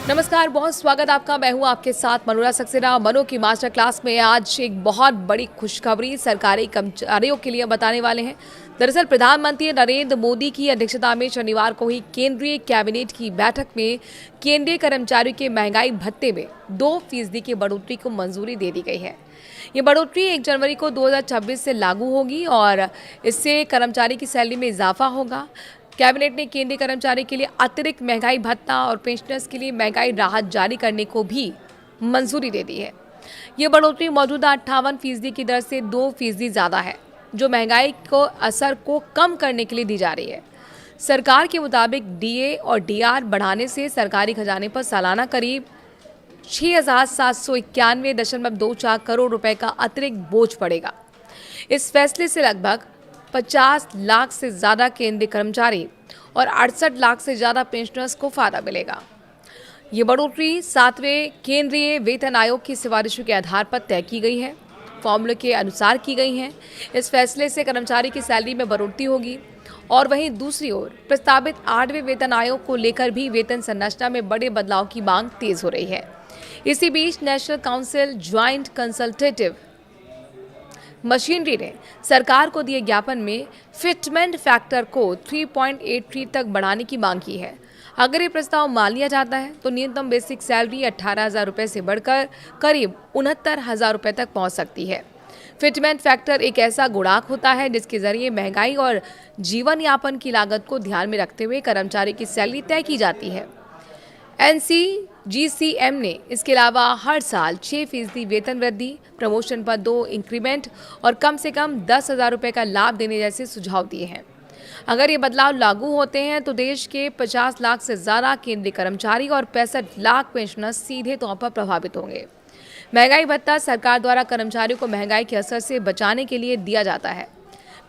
नमस्कार, बहुत स्वागत आपका। मैं हूं आपके साथ मनोरा सक्सेना। मनो की मास्टर क्लास में आज एक बहुत बड़ी खुशखबरी सरकारी कर्मचारियों के लिए बताने वाले हैं। दरअसल प्रधानमंत्री नरेंद्र मोदी की अध्यक्षता में शनिवार को ही केंद्रीय कैबिनेट की बैठक में केंद्रीय कर्मचारियों के महंगाई भत्ते में 2% की बढ़ोतरी को मंजूरी दे दी गई है। ये बढ़ोतरी 1 जनवरी को 2026 से लागू होगी और इससे कर्मचारी की सैलरी में इजाफा होगा। कैबिनेट ने केंद्रीय कर्मचारी के लिए अतिरिक्त महंगाई भत्ता और पेंशनर्स के लिए महंगाई राहत जारी करने को भी मंजूरी दे दी है। ये बढ़ोतरी मौजूदा 58% की दर से 2% ज़्यादा है, जो महंगाई को असर को कम करने के लिए दी जा रही है। सरकार के मुताबिक डीए और डीआर बढ़ाने से सरकारी खजाने पर सालाना करीब 6,791.24 करोड़ रुपए का अतिरिक्त बोझ पड़ेगा। इस फैसले से लगभग 50 लाख से ज़्यादा केंद्रीय कर्मचारी और 68 लाख से ज़्यादा पेंशनर्स को फायदा मिलेगा। ये बढ़ोतरी 7वें केंद्रीय वेतन आयोग की सिफारिशों के आधार पर तय की गई है, फॉर्मूले के अनुसार की गई है। इस फैसले से कर्मचारी की सैलरी में बढ़ोतरी होगी और वहीं दूसरी ओर प्रस्तावित 8वें वेतन आयोग को लेकर भी वेतन संरचना में बड़े बदलाव की मांग तेज हो रही है। इसी बीच national council joint consultative machinery ने सरकार को दिए ज्ञापन में फिटमेंट फैक्टर को 3.83 तक बढ़ाने की मांग की है। अगर ये प्रस्ताव मान लिया जाता है तो न्यूनतम बेसिक सैलरी 18,000 रुपये से बढ़कर करीब 69,000 रुपये तक पहुंच सकती है। फिटमेंट फैक्टर एक ऐसा गुणांक होता है जिसके जरिए महंगाई और जीवन यापन की लागत को ध्यान में रखते हुए कर्मचारी की सैलरी तय की जाती है। NCGCM ने इसके अलावा हर साल 6% वेतन वृद्धि, प्रमोशन पर 2 इंक्रीमेंट और कम से कम 10,000 रुपये का लाभ देने जैसे सुझाव दिए हैं। अगर ये बदलाव लागू होते हैं तो देश के 50 लाख से ज़्यादा केंद्रीय कर्मचारी और 65 लाख पेंशनर सीधे तौर पर प्रभावित होंगे। महंगाई भत्ता सरकार द्वारा कर्मचारियों को महंगाई के असर से बचाने के लिए दिया जाता है।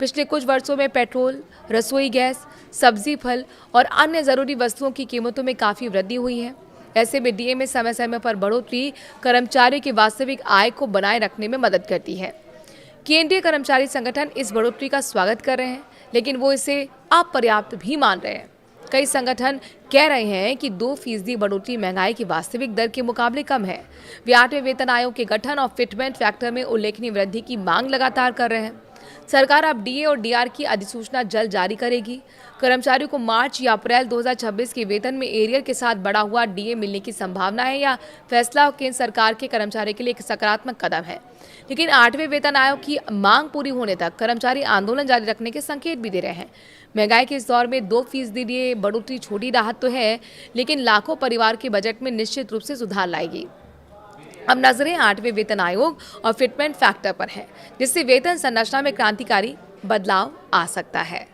पिछले कुछ वर्षों में पेट्रोल, रसोई गैस, सब्जी, फल और अन्य ज़रूरी वस्तुओं की कीमतों में काफ़ी वृद्धि हुई है। ऐसे में डीए में समय समय पर बढ़ोतरी कर्मचारियों की वास्तविक आय को बनाए रखने में मदद करती है। केंद्रीय कर्मचारी संगठन इस बढ़ोतरी का स्वागत कर रहे हैं, लेकिन वो इसे अपर्याप्त भी मान रहे हैं। कई संगठन कह रहे हैं कि 2% बढ़ोतरी महंगाई की वास्तविक दर के मुकाबले कम है। वे 8वें वेतन आयोग के गठन और फिटमेंट फैक्टर में उल्लेखनीय वृद्धि की मांग लगातार कर रहे हैं। सरकार अब डीए और डीआर की अधिसूचना जल्द जारी करेगी। कर्मचारियों को मार्च या अप्रैल 2026 के वेतन में एरियर के साथ बढ़ा हुआ डीए मिलने की संभावना है। या फैसला केंद्र सरकार के कर्मचारी के लिए एक सकारात्मक कदम है, लेकिन 8वें वेतन आयोग की मांग पूरी होने तक कर्मचारी आंदोलन जारी रखने के संकेत भी दे रहे हैं। महंगाई के इस दौर में 2% डीए बढ़ोतरी छोटी राहत तो है, लेकिन लाखों परिवार के बजट में निश्चित रूप से सुधार लाएगी। अब नजरें 8वें वेतन आयोग और फिटमेंट फैक्टर पर है, जिससे वेतन संरचना में क्रांतिकारी बदलाव आ सकता है।